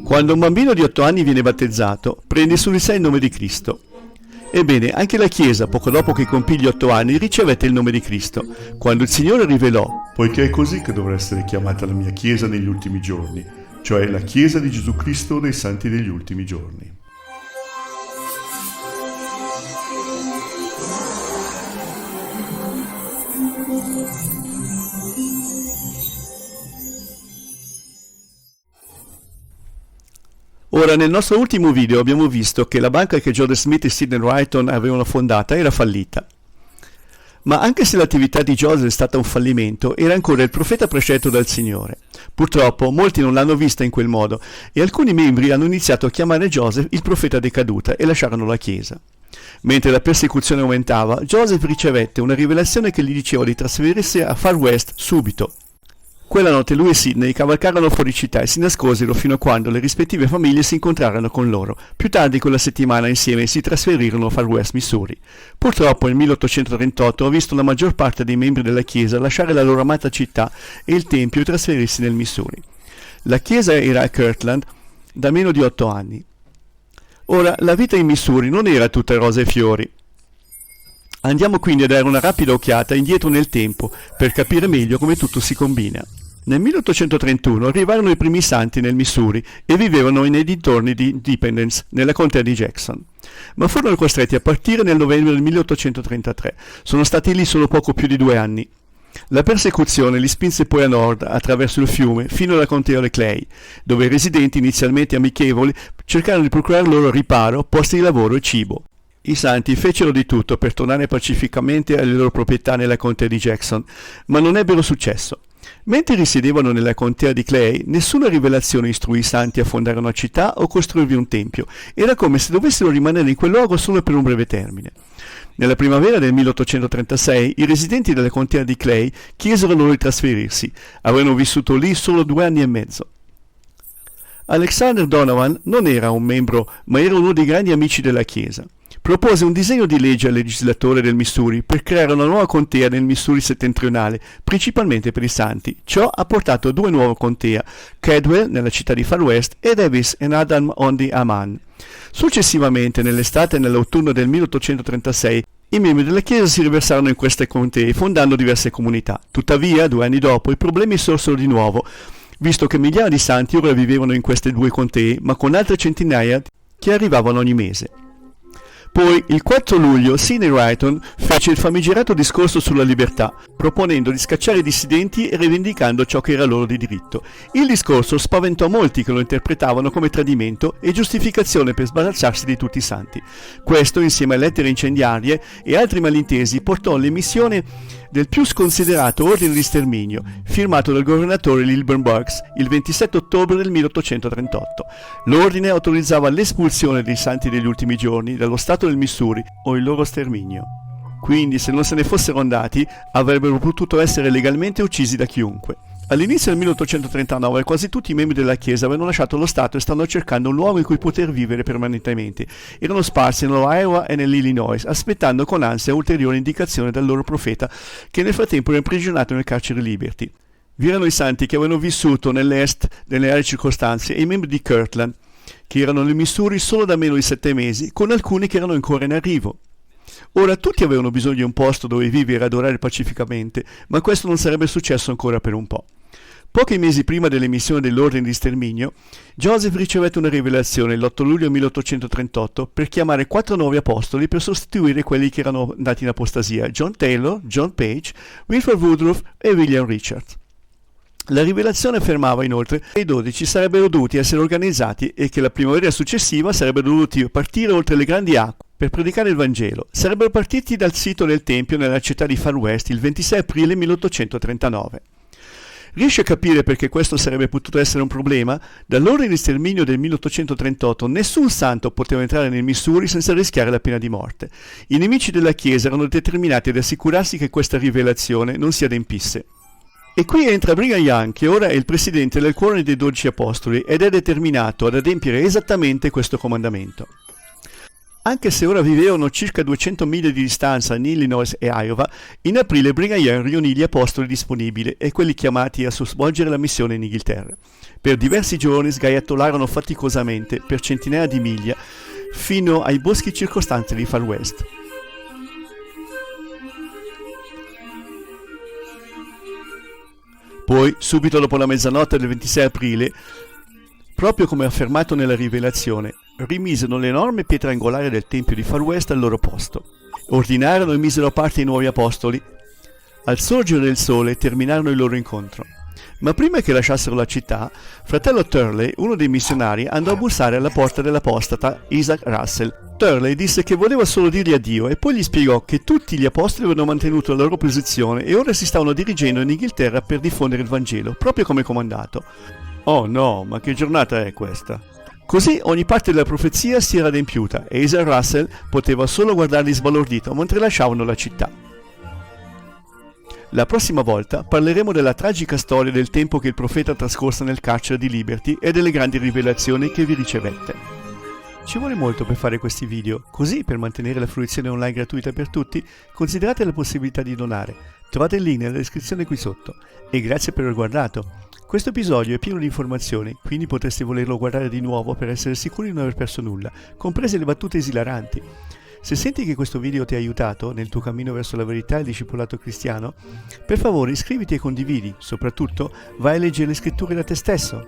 Quando un bambino di 8 anni viene battezzato, prende su di sé il nome di Cristo. Ebbene, anche la Chiesa, poco dopo che compì gli 8 anni, ricevette il nome di Cristo, quando il Signore rivelò: poiché è così che dovrà essere chiamata la mia Chiesa negli ultimi giorni, cioè la Chiesa di Gesù Cristo dei Santi degli ultimi giorni. Ora, nel nostro ultimo video abbiamo visto che la banca che Joseph Smith e Sidney Wrighton avevano fondata era fallita. Ma anche se l'attività di Joseph è stata un fallimento, era ancora il profeta prescelto dal Signore. Purtroppo molti non l'hanno vista in quel modo e alcuni membri hanno iniziato a chiamare Joseph il profeta decaduta e lasciarono la Chiesa. Mentre la persecuzione aumentava, Joseph ricevette una rivelazione che gli diceva di trasferirsi a Far West subito. Quella notte lui e Sidney cavalcarono fuori città e si nascosero fino a quando le rispettive famiglie si incontrarono con loro. Più tardi quella settimana insieme si trasferirono a Far West, Missouri. Purtroppo nel 1838 ha visto la maggior parte dei membri della Chiesa lasciare la loro amata città e il Tempio e trasferirsi nel Missouri. La Chiesa era a Kirtland da meno di 8 anni. Ora, la vita in Missouri non era tutta rose e fiori. Andiamo quindi a dare una rapida occhiata indietro nel tempo per capire meglio come tutto si combina. Nel 1831 arrivarono i primi santi nel Missouri e vivevano nei dintorni di Independence, nella contea di Jackson. Ma furono costretti a partire nel novembre del 1833. Sono stati lì solo poco più di 2 anni. La persecuzione li spinse poi a nord, attraverso il fiume, fino alla contea di Clay, dove i residenti inizialmente amichevoli cercarono di procurare loro riparo, posti di lavoro e cibo. I santi fecero di tutto per tornare pacificamente alle loro proprietà nella contea di Jackson, ma non ebbero successo. Mentre risiedevano nella contea di Clay, nessuna rivelazione istruì i santi a fondare una città o costruirvi un tempio. Era come se dovessero rimanere in quel luogo solo per un breve termine. Nella primavera del 1836 i residenti della contea di Clay chiesero loro di trasferirsi. Avevano vissuto lì solo 2 anni e mezzo. Alexander Donovan non era un membro, ma era uno dei grandi amici della Chiesa. Propose un disegno di legge al legislatore del Missouri per creare una nuova contea nel Missouri settentrionale, principalmente per i santi. Ciò ha portato a 2 nuove contea, Cadwell nella città di Far West e Davis and Adam on the Aman. Successivamente, nell'estate e nell'autunno del 1836, i membri della Chiesa si riversarono in queste contee, fondando diverse comunità. Tuttavia, 2 anni dopo, i problemi sorsero di nuovo, visto che migliaia di santi ora vivevano in queste 2 contee, ma con altre centinaia che arrivavano ogni mese. Poi, il 4 luglio, Sidney Wrighton fece il famigerato discorso sulla libertà, proponendo di scacciare i dissidenti e rivendicando ciò che era loro di diritto. Il discorso spaventò molti che lo interpretavano come tradimento e giustificazione per sbarazzarsi di tutti i santi. Questo, insieme a lettere incendiarie e altri malintesi, portò all'emissione del più sconsiderato ordine di sterminio, firmato dal governatore Lilburn Buggs il 27 ottobre del 1838. L'ordine autorizzava l'espulsione dei santi degli ultimi giorni dallo stato del Missouri o il loro sterminio. Quindi, se non se ne fossero andati, avrebbero potuto essere legalmente uccisi da chiunque. All'inizio del 1839 quasi tutti i membri della Chiesa avevano lasciato lo Stato e stavano cercando un luogo in cui poter vivere permanentemente. Erano sparsi nell'Iowa e nell'Illinois, aspettando con ansia ulteriori indicazioni dal loro profeta, che nel frattempo era imprigionato nel carcere Liberty. Vi erano i santi che avevano vissuto nell'est nelle aree circostanze e i membri di Kirtland, che erano nel Missouri solo da meno di 7 mesi, con alcuni che erano ancora in arrivo. Ora tutti avevano bisogno di un posto dove vivere e adorare pacificamente, ma questo non sarebbe successo ancora per un po'. Pochi mesi prima dell'emissione dell'ordine di sterminio, Joseph ricevette una rivelazione l'8 luglio 1838 per chiamare 4 nuovi apostoli per sostituire quelli che erano andati in apostasia: John Taylor, John Page, Wilford Woodruff e William Richards. La rivelazione affermava inoltre che i 12 sarebbero dovuti essere organizzati e che la primavera successiva sarebbero dovuti partire oltre le grandi acque per predicare il Vangelo. Sarebbero partiti dal sito del Tempio nella città di Far West il 26 aprile 1839. Riesce a capire perché questo sarebbe potuto essere un problema? Dall'ordine di sterminio del 1838 nessun santo poteva entrare nel Missouri senza rischiare la pena di morte. I nemici della Chiesa erano determinati ad assicurarsi che questa rivelazione non si adempisse. E qui entra Brigham Young, che ora è il presidente del cuore dei 12 apostoli ed è determinato ad adempiere esattamente questo comandamento. Anche se ora vivevano circa 200 miglia di distanza in Illinois e Iowa, in aprile Brigham Young riunì gli apostoli disponibili e quelli chiamati a svolgere la missione in Inghilterra. Per diversi giorni sgaiattolarono faticosamente per centinaia di miglia fino ai boschi circostanti di Far West. Poi, subito dopo la mezzanotte del 26 aprile, proprio come affermato nella Rivelazione, rimisero l'enorme pietra angolare del Tempio di Far West al loro posto. Ordinarono e misero a parte i nuovi apostoli. Al sorgere del sole terminarono il loro incontro. Ma prima che lasciassero la città, fratello Turley, uno dei missionari, andò a bussare alla porta dell'apostata Isaac Russell. Turley disse che voleva solo dirgli addio e poi gli spiegò che tutti gli apostoli avevano mantenuto la loro posizione e ora si stavano dirigendo in Inghilterra per diffondere il Vangelo, proprio come comandato. Oh no, ma che giornata è questa? Così ogni parte della profezia si era adempiuta e Isaac Russell poteva solo guardarli sbalordito mentre lasciavano la città. La prossima volta parleremo della tragica storia del tempo che il profeta trascorse nel carcere di Liberty e delle grandi rivelazioni che vi ricevette. Ci vuole molto per fare questi video, così per mantenere la fruizione online gratuita per tutti, considerate la possibilità di donare. Trovate il link nella descrizione qui sotto. E grazie per aver guardato. Questo episodio è pieno di informazioni, quindi potreste volerlo guardare di nuovo per essere sicuri di non aver perso nulla, comprese le battute esilaranti. Se senti che questo video ti ha aiutato nel tuo cammino verso la verità e il discepolato cristiano, per favore iscriviti e condividi, soprattutto vai a leggere le scritture da te stesso.